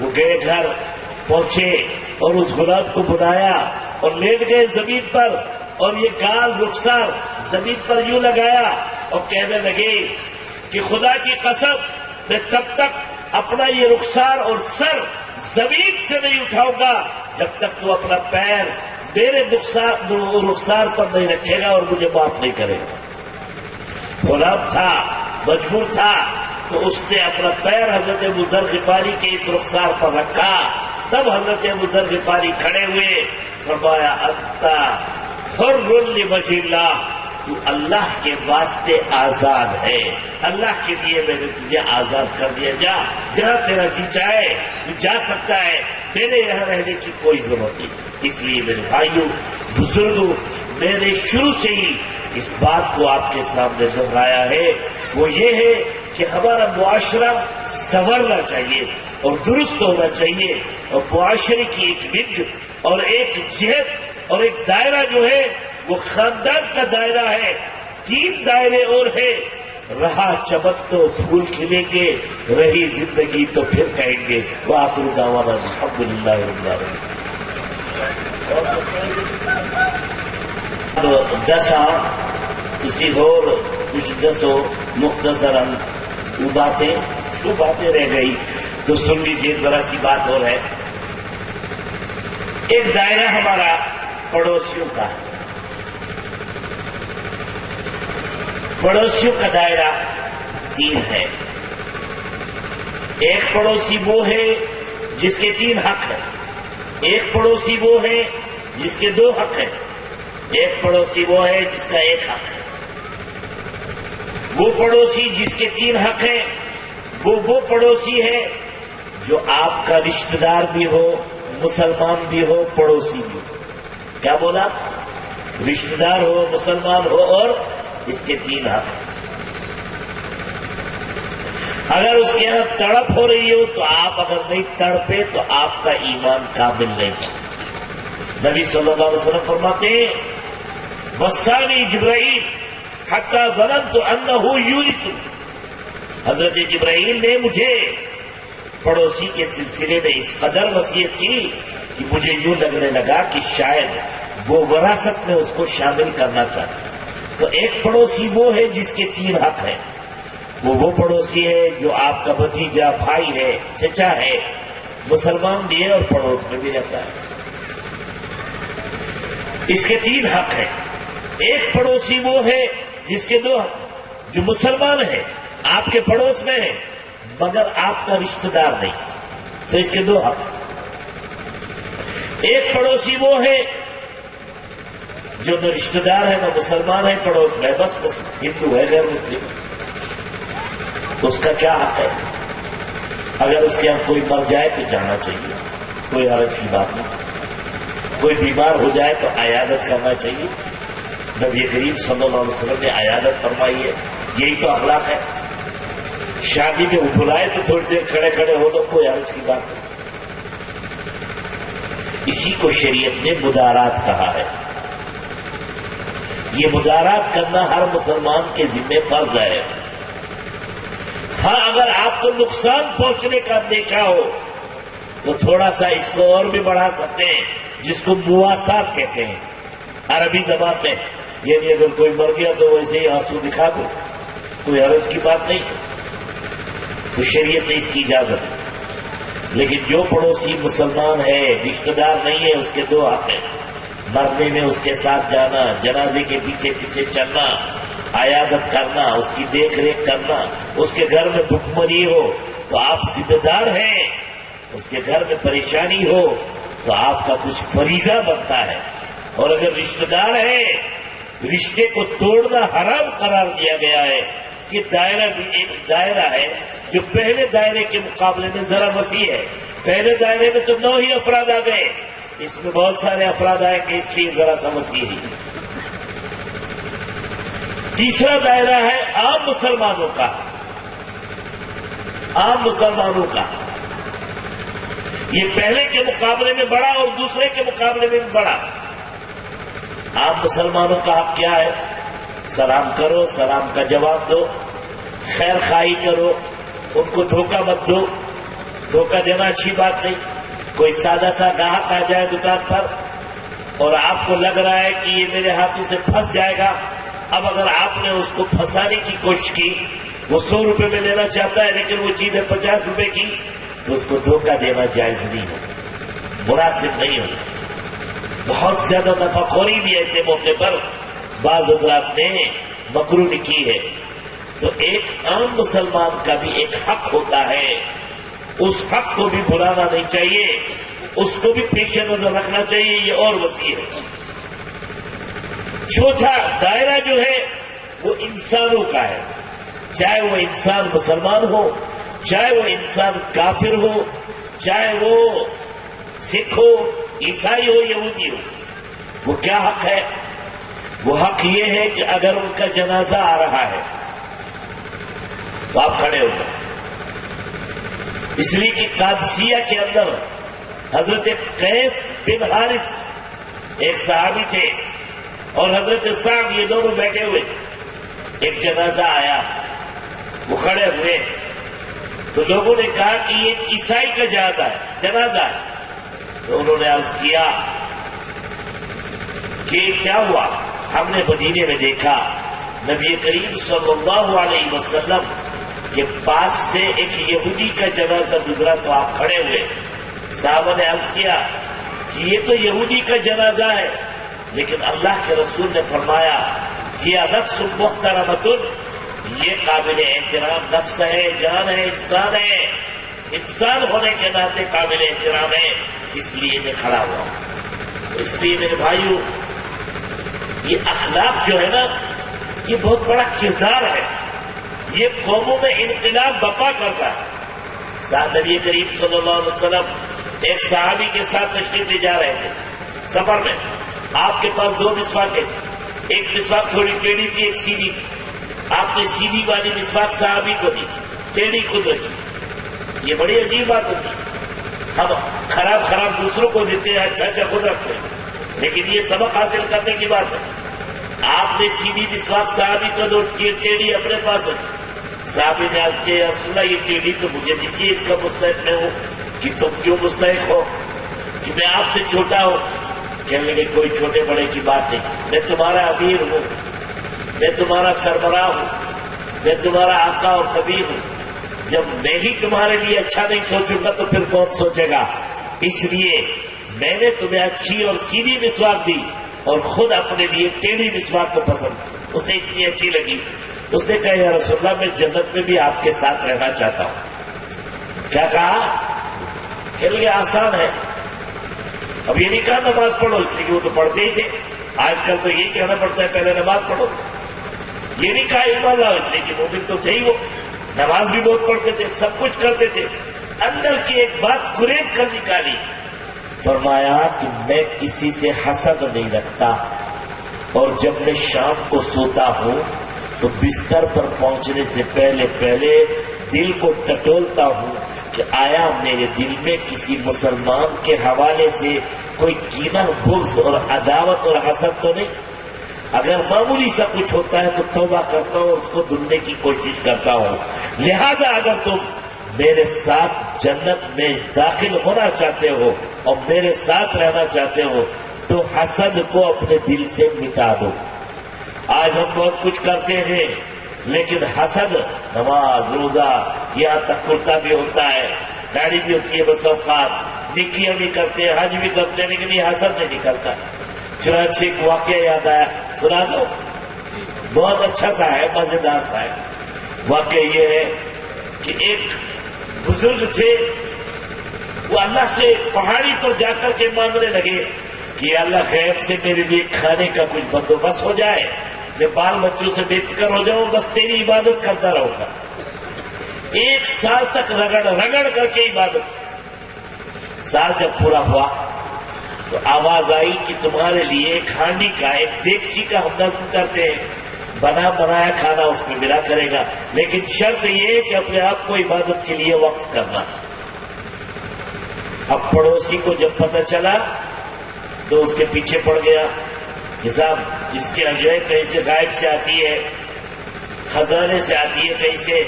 وہ گئے، گھر پہنچے اور اس غلام کو بلایا اور لیٹ گئے زمین پر، اور یہ گال رخسار زمین پر یوں لگایا اور کہنے لگے کہ خدا کی قسم، میں تب تک اپنا یہ رخسار اور سر زمین سے نہیں اٹھاؤں گا جب تک تو اپنا پیر میرے رخسار پر نہیں رکھے گا اور مجھے معاف نہیں کرے گا۔ غلام تھا، مجبور تھا، تو اس نے اپنا پیر حضرت ابو ذر غفاری کے اس رخسار پر رکھا۔ تب حضرت ابو ذر غفاری کھڑے ہوئے، فرمایا انت حر لوجہ اللہ، تو اللہ کے واسطے آزاد ہے، اللہ کے لیے میں نے تجھے آزاد کر دیا، جا جہاں تیرا جی چاہے تو جا سکتا ہے، میرے یہاں رہنے کی کوئی ضرورت نہیں۔ اس لیے میرے بھائیوں، بزرگوں، میں نے شروع سے ہی اس بات کو آپ کے سامنے دہرایا ہے، وہ یہ ہے کہ ہمارا معاشرہ سنورنا چاہیے اور درست ہونا چاہیے، اور معاشرے کی ایک ود اور ایک جہت اور ایک دائرہ جو ہے وہ خاندان کا دائرہ ہے۔ 3 دائرے اور ہیں، رہا چمن تو پھول کھلیں گے، رہی زندگی تو پھر کہیں گے۔ وآخر دعوانا الحمدللہ رب العالمین۔ دسا کسی اور کچھ دسو مختصراً وہ باتیں رہ گئی تو سن لیجیے، ذرا سی بات اور ہے۔ ایک دائرہ ہمارا پڑوسیوں کا ہے، پڑوسیوں کا دائرہ 3 ہے۔ ایک پڑوسی وہ ہے جس کے 3 حق ہیں، ایک پڑوسی وہ ہے جس کے 2 حق ہیں، ایک پڑوسی وہ ہے جس کا 1 حق ہے۔ وہ پڑوسی جس کے 3 حق ہیں وہ پڑوسی ہے جو آپ کا رشتہ دار بھی ہو، مسلمان بھی ہو، پڑوسی بھی ہو۔ کیا بولا؟ رشتہ دار ہو، مسلمان ہو، اور اس کے 3 حق۔ اگر اس کے یہاں تڑپ ہو رہی ہو تو آپ اگر نہیں تڑپے تو آپ کا ایمان کامل نہیں۔ نبی صلی اللہ علیہ وسلم فرماتے ہیں وصانی جبرائیل حتی ظننت انہ یورث، حضرت جبرائیل نے مجھے پڑوسی کے سلسلے میں اس قدر وصیت کی کہ مجھے یوں لگنے لگا کہ شاید وہ وراثت میں اس کو شامل کرنا چاہتا۔ تو ایک پڑوسی وہ ہے جس کے 3 حق ہیں، وہ پڑوسی ہے جو آپ کا بھتیجا، بھائی ہے، چچا ہے، مسلمان بھی ہے اور پڑوس میں بھی رہتا ہے، اس کے 3 حق ہیں۔ ایک پڑوسی وہ ہے جس کے 2 حق، جو مسلمان ہے، آپ کے پڑوس میں ہے مگر آپ کا رشتہ دار نہیں، تو اس کے 2 حق۔ ایک پڑوسی وہ ہے جو نہ رشتہ دار ہے، نہ مسلمان ہے، پڑوس میں بس ہندو ہے، غیر مسلم، تو اس کا کیا حق ہے؟ اگر اس کے یہاں کوئی مر جائے تو جانا چاہیے، کوئی حرج کی بات نہیں۔ کوئی بیمار ہو جائے تو عیادت کرنا چاہیے، نبی کریم صلی اللہ علیہ وسلم نے عیادت فرمائی ہے، یہی تو اخلاق ہے۔ شادی میں بلائے تو تھوڑی دیر کھڑے کھڑے ہو تو کوئی حرج کی بات نہیں۔ اسی کو شریعت نے مدارات کہا ہے۔ یہ مدارات کرنا ہر مسلمان کے ذمہ فرض ہے۔ ہاں اگر آپ کو نقصان پہنچنے کا اندیشہ ہو تو تھوڑا سا اس کو اور بھی بڑھا سکتے ہیں، جس کو مواسات کہتے ہیں عربی زبان میں، یعنی اگر کوئی مر گیا تو ویسے ہی آنسو دکھا دو، کوئی حرج کی بات نہیں، تو شریعت نے اس کی اجازت ہے۔ لیکن جو پڑوسی مسلمان ہے، رشتہ دار نہیں ہے، اس کے 2 حق ہیں، مرنے میں اس کے ساتھ جانا، جنازے کے پیچھے پیچھے چلنا، عیادت کرنا، اس کی دیکھ ریکھ کرنا، اس کے گھر میں بھوکمری ہو تو آپ ذمہ دار ہیں، اس کے گھر میں پریشانی ہو تو آپ کا کچھ فریضہ بنتا ہے، اور اگر رشتہ دار ہے، رشتے کو توڑنا حرام قرار دیا گیا ہے۔ کہ دائرہ بھی ایک دائرہ ہے جو پہلے دائرے کے مقابلے میں ذرا وسیع ہے۔ پہلے دائرے میں تو 9 ہی افراد آ گئے، اس میں بہت سارے افراد آئے کہ اس لیے ذرا سا وسیع ہی۔ تیسرا دائرہ ہے عام مسلمانوں کا، عام مسلمانوں کا، یہ پہلے کے مقابلے میں بڑا اور دوسرے کے مقابلے میں بھی بڑا۔ عام مسلمانوں کا حق کیا ہے؟ سلام کرو، سلام کا جواب دو، خیر خواہی کرو، ان کو دھوکہ مت دو، دھوکہ دینا اچھی بات نہیں۔ کوئی سادہ سا گاہک آ جائے دکان پر اور آپ کو لگ رہا ہے کہ یہ میرے ہاتھوں سے پھنس جائے گا، اب اگر آپ نے اس کو پھنسانے کی کوشش کی، وہ 100 روپے میں لینا چاہتا ہے لیکن وہ چیز ہے 50 روپے کی، تو اس کو دھوکہ دینا جائز نہیں ہو، مناسب نہیں ہو۔ بہت زیادہ نفعخوری بھی ایسے موقع پر بعض حضرات نے مکروہ کی ہے. تو ایک عام مسلمان کا بھی ایک حق ہوتا ہے، اس حق کو بھی بھلانا نہیں چاہیے، اس کو بھی پیش نظر رکھنا چاہیے. یہ اور وسیع ہے. چوتھا دائرہ جو ہے وہ انسانوں کا ہے، چاہے وہ انسان مسلمان ہو، چاہے وہ انسان کافر ہو، چاہے وہ سکھ ہو، عیسائی ہو، یہودی ہو. وہ کیا حق ہے؟ وہ حق یہ ہے کہ اگر ان کا جنازہ آ رہا ہے تو آپ کھڑے ہو جائیں. اس لیے کہ قادسیہ کے اندر حضرت قیس بن حارث ایک صحابی تھے اور حضرت سعد، یہ دونوں بیٹھے ہوئے. ایک جنازہ آیا، وہ کھڑے ہوئے تو لوگوں نے کہا کہ یہ عیسائی کا جنازہ ہے. تو انہوں نے عرض کیا کہ کیا ہوا؟ ہم نے مدینے میں دیکھا نبی کریم صلی اللہ علیہ وسلم کے پاس سے ایک یہودی کا جنازہ گزرا تو آپ کھڑے ہوئے. صحابہ نے عرض کیا کہ یہ تو یہودی کا جنازہ ہے، لیکن اللہ کے رسول نے فرمایا کہ یہ نفس محترمۃ، یہ قابل احترام نفس ہے، جان ہے، انسان ہے، انسان ہونے کے ناطے قابل احترام ہے، اس لیے میں کھڑا ہوا ہوں. اس لیے میرے بھائیوں، یہ اخلاق جو ہے نا، یہ بہت بڑا کردار ہے. یہ قوموں میں انقلاب برپا کرتا ہے. ساتھ نبی کریم صلی اللہ علیہ وسلم ایک صحابی کے ساتھ تشریف لے جا رہے تھے سفر میں. آپ کے پاس دو مسواکیں تھیں، ایک مسواک تھوڑی ٹیڑھی تھی، ایک سیدھی تھی. آپ نے سیدھی والی مسواک صحابی کو دی، ٹیڑھی خود رکھی. یہ بڑی عجیب بات ہوتی ہے. ہم خراب دوسروں کو دیتے ہیں، اچھا خود رکھتے ہیں، لیکن یہ سبق حاصل کرنے کی بات ہے. آپ نے سیدھی مسواک صحابی کو دو، ٹیڑھی اپنے پاس رکھی. صحابی نے عرض کیا، یا رسول اللہ، یہ ٹیڑھی تو مجھے دیجیے، اس کا مستحق میں ہوں. کہ تم کیوں مستحق ہو؟ کہ میں آپ سے چھوٹا ہوں. کہنے لگے کوئی چھوٹے بڑے کی بات نہیں، میں تمہارا امیر ہوں، میں تمہارا سربراہ ہوں، میں تمہارا آقا اور کبیر ہوں. جب میں ہی تمہارے لیے اچھا نہیں سوچوں گا تو پھر کون سوچے گا؟ اس لیے میں نے تمہیں اچھی اور سیدھی مسواک دی اور خود اپنے لیے ٹیڑھی مسواک کو پسند کی. اسے اتنی اچھی لگی. اس نے کہا، یا رسول اللہ، میں جنت میں بھی آپ کے ساتھ رہنا چاہتا ہوں. کیا کہا؟ کہنے لگے آسان ہے. اب یہ نہیں کہا نماز پڑھو، اس لیے کہ وہ تو پڑھتے ہی تھے. آج کل تو یہ کہنا پڑتا ہے پہلے نماز پڑھو. یہ نہیں کہا ایمان لاؤ، اس لیے کہ مومن تو تھے ہی، وہ نماز بھی بہت پڑھتے تھے، سب کچھ کرتے تھے. اندر کی ایک بات کرید کر نکالی. فرمایا کہ میں کسی سے حسد نہیں رکھتا، اور جب میں شام کو سوتا ہوں تو بستر پر پہنچنے سے پہلے دل کو ٹٹولتا ہوں کہ آیا میرے دل میں کسی مسلمان کے حوالے سے کوئی کینہ، بغض اور عداوت اور حسد تو نہیں. اگر معمولی سا کچھ ہوتا ہے تو توبہ کرتا ہوں اور اس کو دھلنے کی کوشش کرتا ہوں. لہذا اگر تم میرے ساتھ جنت میں داخل ہونا چاہتے ہو اور میرے ساتھ رہنا چاہتے ہو تو حسد کو اپنے دل سے مٹا دو. آج ہم بہت کچھ کرتے ہیں، لیکن حسد، نماز، روزہ، یہاں تک کرتا بھی ہوتا ہے، داڑھی بھی ہوتی ہے، بس اوقات نیکیاں بھی کرتے ہیں، حج بھی کرتے ہیں، لیکن یہ حسد نہیں نکلتا. چنانچہ ایک واقعہ یاد آیا، سنا دو. بہت اچھا سا ہے، مزیدار سا ہے. واقعہ یہ ہے کہ ایک بزرگ تھے، وہ اللہ سے پہاڑی پر جا کر کے مانگنے لگے کہ اللہ غیب سے میرے لیے کھانے کا کچھ بندوبست ہو جائے، میں بال بچوں سے بے فکر ہو جاؤں، بس تیری عبادت کرتا رہوں گا. 1 سال تک رگڑ کر کے عبادت. سال جب پورا ہوا تو آواز آئی کہ تمہارے لیے ایک ہانڈی کا، ایک دیگچی کا ہم نظم کرتے ہیں، بنایا کھانا اس میں ملا کرے گا، لیکن شرط یہ ہے کہ اپنے آپ کو عبادت کے لیے وقف کرنا. اب پڑوسی کو جب پتہ چلا تو اس کے پیچھے پڑ گیا کہ صاحب اس کے جو ہے کہیں سے غائب سے آتی ہے، خزانے سے آتی ہے، کہیں سے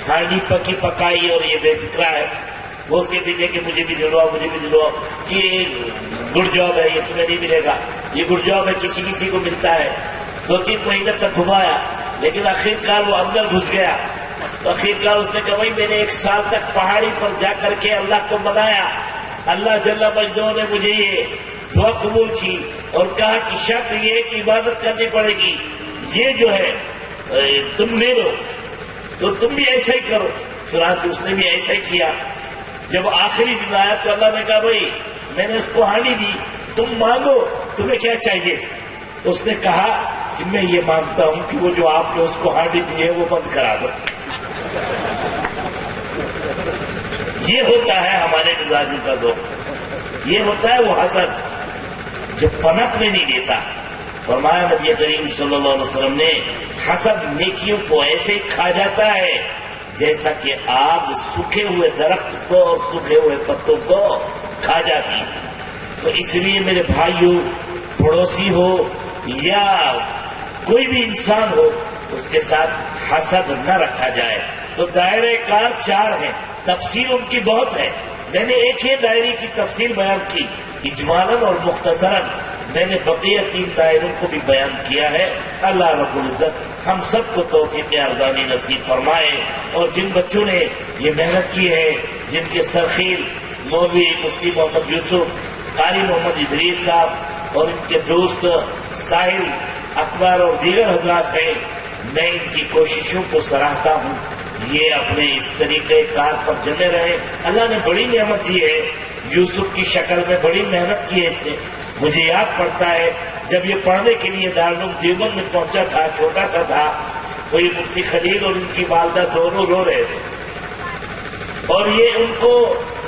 ہانڈی پکی پکائی اور یہ بے فکرا ہے. وہ اس کے پیچھے کہ مجھے بھی دلواؤ، مجھے بھی دلواؤ، کہ یہ گڑ جاب ہے، یہ تمہیں نہیں ملے گا، یہ گڑ جاب ہے، کسی کو ملتا ہے. 2-3 مہینے تک گھمایا، لیکن آخرکار وہ اندر گھس گیا. تو آخرکار اس نے کہا بھائی میں نے 1 سال تک پہاڑی پر جا کر کے اللہ کو منایا، اللہ جل مجدہ نے مجھے یہ دعا قبول کی اور کہا کہ شرط یہ ہے کہ عبادت کرنی پڑے گی، یہ جو ہے تم لے لو، تو تم بھی ایسا ہی کرو۔ چنانچہ اس نے بھی ایسا ہی کیا۔ جب آخری دن آیا تو اللہ نے کہا بھائی میں نے اس کو ہانی دی، تم مانگو تمہیں کیا چاہیے؟ اس نے کہا کہ میں یہ مانگتا ہوں کہ وہ جو آپ نے اس کو ہانی دی ہے وہ بند کرا دو۔ یہ ہوتا ہے ہمارے مزاجوں کا ذوق، یہ ہوتا ہے وہ حسد جو پنپنے نہیں دیتا۔ فرمایا نبی کریم صلی اللہ علیہ وسلم نے، حسد نیکیوں کو ایسے کھا جاتا ہے جیسا کہ آگ سوکھے ہوئے درخت کو اور سوکھے ہوئے پتوں کو کھا جاتی۔ تو اس لیے میرے بھائیوں، پڑوسی ہو یا کوئی بھی انسان ہو، اس کے ساتھ حسد نہ رکھا جائے۔ تو دائرہ کار 4 ہیں، تفصیل ان کی بہت ہے۔ میں نے ایک ہی دائرے کی تفصیل بیان کی اجمالاً اور مختصراً، میں نے بقیہ 3 دائروں کو بھی بیان کیا ہے۔ اللہ رب العزت ہم سب کو توفیق ارزانی نصیب فرمائے، اور جن بچوں نے یہ محنت کی ہے، جن کے سرخیل مولوی مفتی محمد یوسف، قاری محمد ادریس صاحب اور ان کے دوست ساحل اکبر اور دیگر حضرات ہیں، میں ان کی کوششوں کو سراہتا ہوں۔ یہ اپنے اس طریقے کار پر جمے رہے۔ اللہ نے بڑی نعمت دی ہے، یوسف کی شکل میں بڑی محنت کی ہے اس نے۔ مجھے یاد پڑتا ہے جب یہ پڑھنے کے لیے دارالعلوم دیوبند میں پہنچا تھا، چھوٹا سا تھا، تو یہ مفتی خلیل اور ان کی والدہ دونوں رو رہے تھے، اور یہ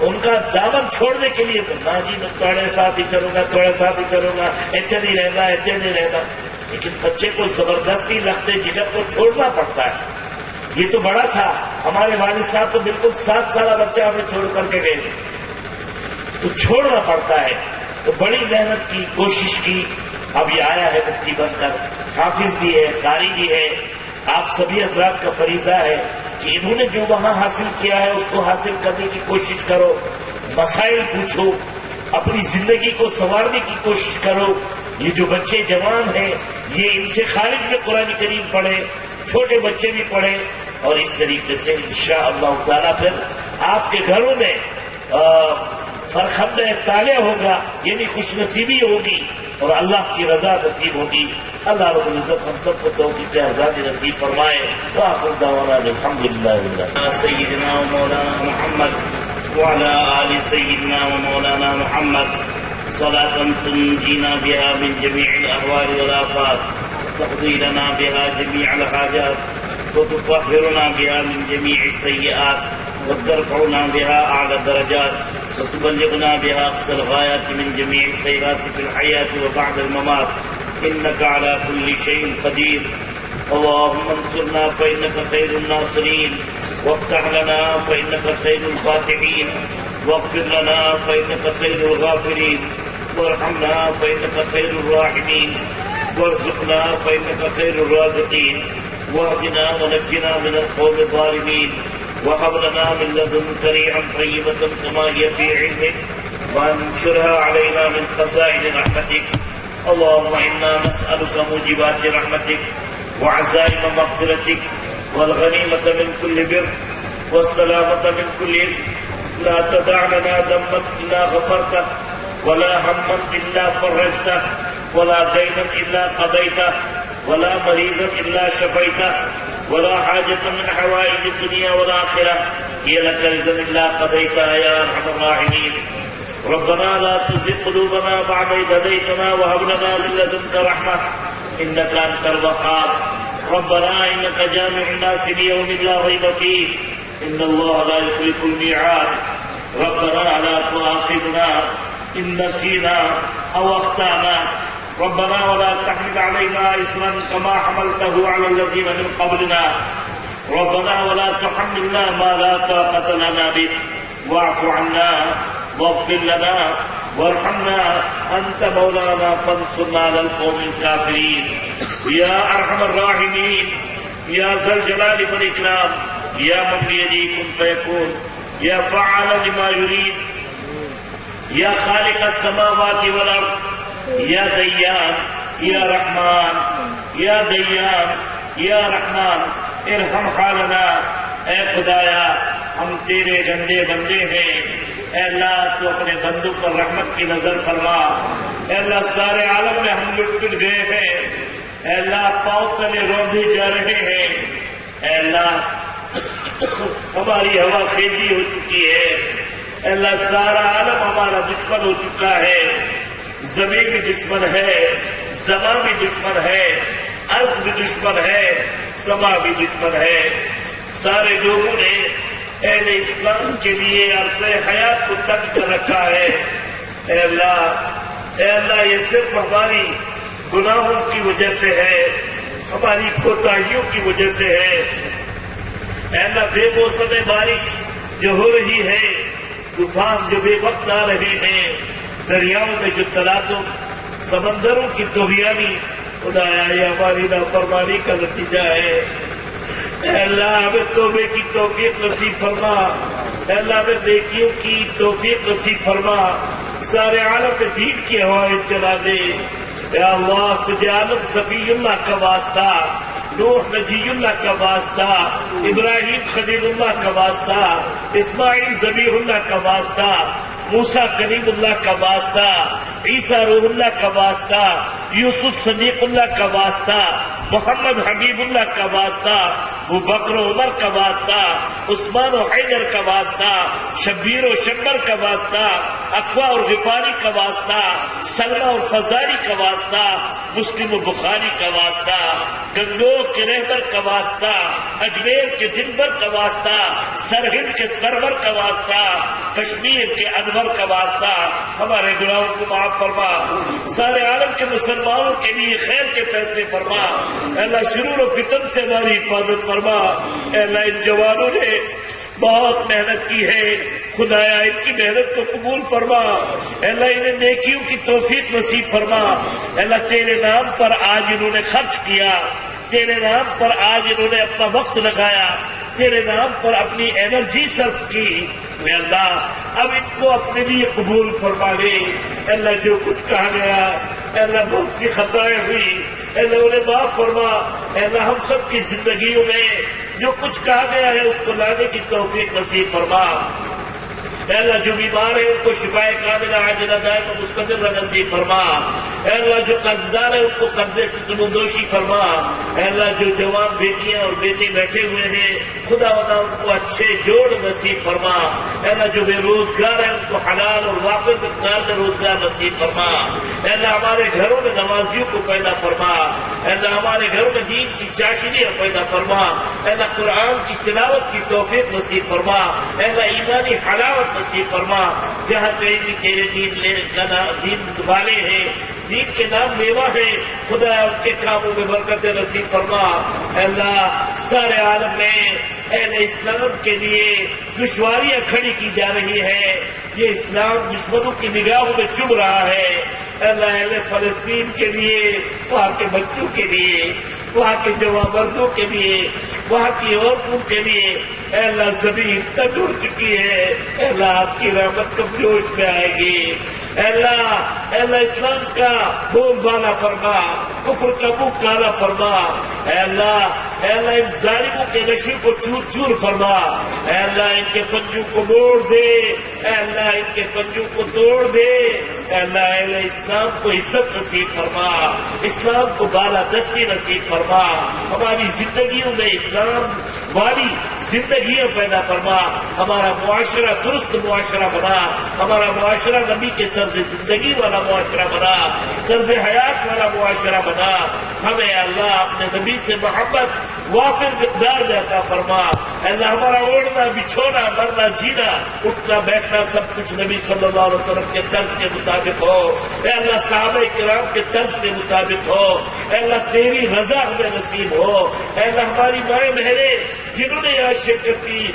ان کا دامن چھوڑنے کے لیے نہ جی میں تھوڑے ساتھ ہی چلوں گا، تھوڑے ساتھ ہی چلوں گا، اتنے نہیں رہنا، اتنے نہیں رہنا۔ لیکن بچے کو زبردستی لختے جگر کو چھوڑنا پڑتا ہے۔ یہ تو بڑا تھا، ہمارے والد صاحب تو بالکل 7 سالہ بچہ ہمیں چھوڑ کر کے گئے، تو چھوڑنا پڑتا ہے۔ تو بڑی محنت کی، کوشش کی، اب یہ آیا ہے مفتی بن کر، حافظ بھی ہے، قاری بھی ہے۔ آپ سبھی حضرات کا فریضہ ہے کہ انہوں نے جو وہاں حاصل کیا ہے اس کو حاصل کرنے کی کوشش کرو، مسائل پوچھو، اپنی زندگی کو سنوارنے کی کوشش کرو۔ یہ جو بچے جوان ہیں، یہ ان سے خارج میں قرآن کریم پڑھیں، چھوٹے بچے بھی پڑھیں، اور اس طریقے سے انشاءاللہ تعالیٰ پھر آپ کے گھروں میں فرخندہ تالیہ ہوگا، یعنی خوش نصیبی ہوگی اور اللہ کی رضا نصیب ہوگی۔ اللہ رب العزت ہم سب کو توفیق ارزانی نصیب فرمائے۔ وآخر دعوانا الحمدللہ سیدنا و مولانا محمد وعلى آل سيدنا ومولانا محمد صلاة تنجينا بها من جميع الأهوال والآفات، تقضي لنا بها جميع الحاجات، وتطهرنا بها من جميع السيئات، وترفعنا بها أعلى الدرجات، وتبلغنا بها أقصى الغايات من جميع الخيرات في الحياة وبعد الممات، إنك على كل شيء قدير. اللهم انصرنا فإنك خير الناصرين، وافتح لنا فإنك خير الفاتحين، واغفر لنا فإنك خير الغافرين، وارحمنا فإنك خير الراحمين، وارزقنا فإنك خير الرازقين، واهدنا ونجنا من القوم الظالمين، وهب لنا من لدنك ريحا طيبة كما هي في علمك، وانشرها علينا من خزائن رحمتك. اللهم إنا نسألك موجبات رحمتك وعزائم مغفرتك والغنيمة من كل بر والسلامة من كل إثم. لا تدع لنا ذنبا إلا غفرته، ولا هما إلا فرجته، ولا دينا إلا قضيته، ولا مريضا إلا شفيته، ولا حاجة من حوائج الدنيا والآخرة هي لك رضا إلا قضيتها يا أرحم الراحمين. ربنا لا تزغ قلوبنا بعد إذ هديتنا وهب لنا من لدنك رحمة إنك أنت الوهاب. ربنا إنك جامع الناس ليوم لا ريب فيه إن الله لا يخلف الميعاد. ربنا لا تؤاخذنا إن نسينا أو أخطأنا. ربنا ولا تحمل علينا إصرا كما حملته على الذين من قبلنا. ربنا ولا تحملنا ما لا طاقة لنا به. واعف عنا واغفر لنا وارحمنا أنت مولانا فانصرنا على القوم الكافرين. يا أرحم الراحمين، يا ذا الجلال والإكرام، يا من بيده كن فيكون، يا فعال لما يريد، يا خالق السماوات والأرض، يا ديان، يا رحمان، يا ديان، يا رحمان، ارحم حالنا. اے خدایا ہم تیرے گندے بندے ہیں، اے اللہ تو اپنے بندوں پر رحمت کی نظر فرما. اے اللہ سارے عالم میں ہم لٹ پٹ گئے ہیں، اے اللہ پاؤں تلے روندے جا رہے ہیں، اے اللہ ہماری ہوا خیزی ہو چکی ہے، اے اللہ سارا عالم ہمارا دشمن ہو چکا ہے، زمین بھی دشمن ہے، زمان بھی دشمن ہے، عرض بھی دشمن ہے، سما بھی دشمن ہے۔ سارے لوگوں نے اہل اسلام کے لیے عرص حیات کو تنگ کر رکھا ہے۔ اے اللہ یہ صرف ہماری گناہوں کی وجہ سے ہے، ہماری کوتاہیوں کی وجہ سے ہے۔ اے اللہ بے موسم بارش جو ہو رہی ہے، طوفان جو بے وقت آ رہے ہیں، دریاؤں میں جو تلاتم، سمندروں کی طغیانی، خدایا یہ ہماری نافرمانی کا نتیجہ ہے۔ اے اللہ ہمیں توبے کی توفیق نصیب فرما، اے اللہ ہمیں نیکیوں کی توفیق نصیب فرما، سارے عالم میں دین کی ہوائیں چلا دے۔ اے اللہ تجھے عالم صفی اللہ کا واسطہ، نوح نجی اللہ کا واسطہ، ابراہیم خلیل اللہ کا واسطہ، اسماعیل ذبیح اللہ کا واسطہ، موسیٰ کلیم اللہ کا واسطہ، عیسیٰ روح اللہ کا واسطہ، یوسف صدیق اللہ کا واسطہ، محمد حبیب اللہ کا واسطہ، ابو بکر و عمر کا واسطہ، عثمان و حیدر کا واسطہ، شبیر و شبر کا واسطہ، اقوا اور غفاری کا واسطہ، سلمہ اور فزاری کا واسطہ، مسلم و بخاری کا واسطہ، گنگوہ کے رہبر کا واسطہ، اجمیر کے دلبر کا واسطہ، سرہند کے سرور کا واسطہ، کشمیر کے انور کا واسطہ، ہمارے گناہوں کو معاف فرما، سارے عالم کے مسلمانوں کے لیے خیر کے فیصلے فرما۔ اے اللہ شرور و فتن سے ہماری حفاظت فرما۔ اے اللہ ان جوانوں نے بہت محنت کی ہے، خدایا ان کی محنت کو قبول فرما۔ اے اللہ انہیں نیکیوں کی توفیق نصیب فرما۔ اے اللہ تیرے نام پر آج انہوں نے خرچ کیا، تیرے نام پر آج انہوں نے اپنا وقت لگایا، تیرے نام پر اپنی انرجی صرف کی۔ اے اللہ اب ان کو اپنے لیے قبول فرما لے۔ اے اللہ جو کچھ کہا گیا، اے اللہ بہت سی خطائیں ہوئی، اے اللہ انہیں معاف فرما۔ اے اللہ ہم سب کی زندگیوں میں جو کچھ کہا گیا ہے اس کو لانے کی توفیق نصیب فرما۔ اے اللہ جو بیمار ہے ان کو شفائے کاملہ عاجلہ دائمہ مستمرہ نصیب فرما۔ اے اللہ جو قرضدار ہے ان کو قرضے سے زنودوشی فرما۔ اے اللہ جو جوان بیٹیاں اور بیٹے بیٹھے ہوئے ہیں خدا ان کو اچھے جوڑ نصیب فرما۔ اے اللہ جو بے روزگار ہے ان کو حلال اور وافر مقدار میں روزگار نصیب فرما۔ اے اللہ ہمارے گھروں میں نمازیوں کو پیدا فرما۔ اے اللہ ہمارے گھروں میں دین کی چاشنیاں پیدا فرما۔ اے اللہ قرآن کی تلاوت کی توفیق نصیب فرما۔ اے اللہ ایمانی حلاوت نصیب فرما۔ جہاں کہیں بھی تیرے دین والے ہیں، دین کے نام لیوا ہے، خدا ان کے کاموں میں برکت نصیب فرما۔ اے اللہ سارے عالم میں اہل اسلام کے لیے دشواریاں کھڑی کی جا رہی ہے، یہ اسلام دشمنوں کی نگاہوں میں چبھ رہا ہے۔ اے اللہ اہل فلسطین کے لیے، وہاں کے بچوں کے لیے، وہاں کے جوان مردوں کے لیے، وہاں کی عورتوں کے لیے اے اللہ زمین تک اڑ چکی ہے۔ اے اللہ آپ کی رحمت کب جوش میں آئے گی؟ اے اللہ اسلام کا بول بالا فرما، کفر کا منہ کالا فرما۔ اے اللہ ان ظالموں کے نشے کو چور چور فرما۔ اے اللہ ان کے پنجوں کو موڑ دے، اے اللہ ان کے پنجوں کو توڑ دے۔ اے اللہ اہل اسلام کو عزت نصیب فرما، اسلام کو بالا دستی نصیب فرما، ہماری زندگیوں میں اسلام والی زندگیاں پیدا فرما، ہمارا معاشرہ درست معاشرہ بنا، ہمارا معاشرہ نبی کے طرز زندگی والا معاشرہ بنا، طرز حیات والا معاشرہ بنا۔ ہمیں اللہ اپنے نبی سے محبت وافر مقدار میں عطا فرما۔ اللہ ہمارا اوڑھنا بچھونا مرنا جینا اٹھنا بیٹھنا سب کچھ نبی صلی اللہ علیہ وسلم کے طرز کے مطابق ہو۔ اے اللہ صحابہ کرام کے طرز کے مطابق ہو۔ اے اللہ تیری رضا ہمیں نصیب ہو۔ اے اللہ ہماری مائیں بہنیں جنہوں نے یہاں شرکت کی،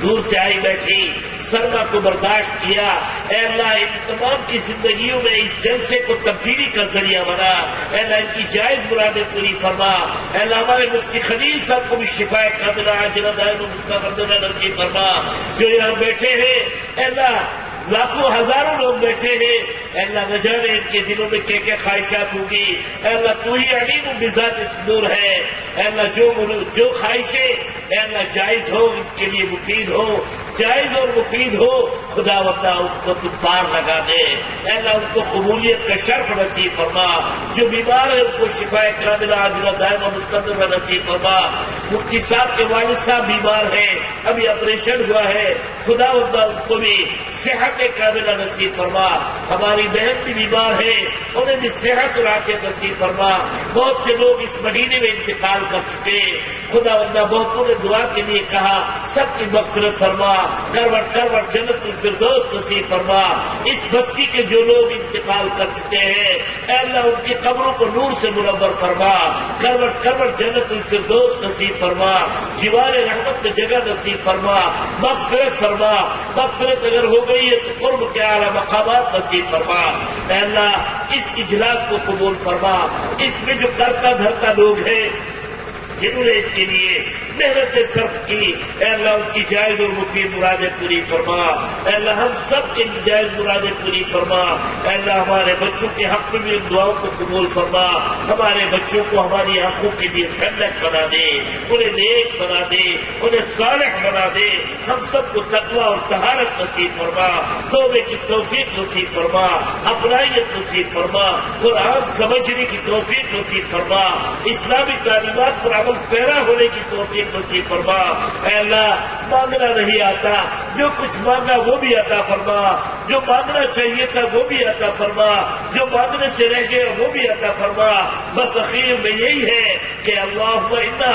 دور سے آئی بیٹھی، سرما کو برداشت کیا، اے اللہ ان تمام کی زندگیوں میں اس جلسے کو تبدیلی کا ذریعہ بنا۔ اے اللہ ان کی جائز مرادیں پوری فرما۔ اے اللہ ہمارے مفتی خلیل صاحب کو بھی شفائے کاملہ عاجلہ دائمہ مستمرہ نصیب فرما۔ جو یہاں بیٹھے ہیں اے اللہ لاکھوں ہزاروں لوگ بیٹھے ہیں، اے اللہ نہ جانے ان کے دلوں میں کیا خواہشات ہوگی. اے اللہ تو ہی علیم بذات الصدور ہے. اے اللہ جو خواہشیں اے اللہ جائز ہو ان کے لیے مفید ہو، جائز اور مفید ہو، خدا وندہ ان کو تم پار لگا دے. اے اللہ ان کو قبولیت کا شرف نصیب فرما. جو بیمار ہے ان کو شفا کاملہ عاجلہ دائمہ مستمرہ نصیب فرما. مفتی صاحب کے والد صاحب بیمار ہیں، ابھی آپریشن ہوا ہے، خدا وندہ ان کو بھی صحت کاملہ نصیب فرما. ہماری بہن بھی بیمار ہے، انہیں بھی صحت اور عافیت نصیب فرما. بہت سے لوگ اس مہینے میں انتقال کر چکے، خدا وندہ بہتوں نے دعا کے لیے کہا، سب کی مغفرت فرما، کروٹ کروٹ جنت الفردوس نصیب فرما. اس بستی کے جو لوگ انتقال کر چکے ہیں اے اللہ ان کی قبروں کو نور سے منور فرما، کروٹ کروٹ جنت الفردوس نصیب فرما، جوار رحمت میں جگہ نصیب فرما، مغفرت فرما. مغفرت اگر ہو گئی ہے تو قرب کے اعلیٰ مقامات نصیب فرما. اے اللہ اس اجلاس کو قبول فرما. اس میں جو کرتا دھرتا لوگ ہیں جنہوں نے اس کے لیے محنتیں صرف کی، اے اللہ ان کی جائز اور مفید مرادیں پوری فرما. اے اللہ ہم سب کی جائز مرادیں پوری فرما. اے اللہ ہمارے بچوں کے حق میں بھی ان دعاؤں کو قبول فرما. ہمارے بچوں کو ہماری آنکھوں کے لیے ٹھنڈک بنا دے، انہیں نیک بنا دے، انہیں صالح بنا دے. ہم سب کو تقویٰ اور طہارت نصیب فرما، توبے کی توفیق نصیب فرما، اپنائیت نصیب فرما، قرآن سمجھنے کی توفیق نصیب فرما، اسلامی تعلیمات پر عمل پیرا ہونے کی توفیق نصیب فرما. اے اللہ مانگنا نہیں آتا، جو کچھ مانگا وہ بھی عطا فرما، جو مانگنا چاہیے تھا وہ بھی عطا فرما، جو مانگنے سے رہ گیا وہ بھی عطا فرما. بس اخیر میں یہی ہے کہ اللہم انا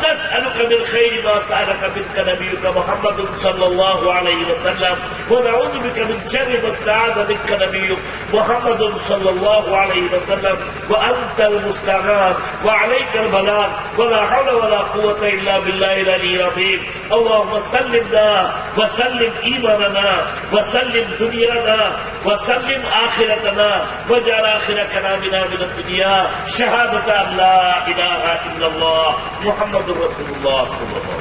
نسألک من خیر ما سألک منک نبیک محمد صلی اللہ علیہ وسلم ونعوذ بک من شر ما استعاذ منک نبیک محمد صلی اللہ علیہ وسلم وانت المستعان وعلیک البلاغ ولا حول ولا قوة الا بالله العلي العظيم. اللهم سلمنا وسلم ایماننا وسلم دنیانا وسلم آخرتنا واجعل آخر کلامنا من الدنیا شہادت ان لا الہ الا اللہ محمد رسول اللہ صلی اللہ علیہ وسلم.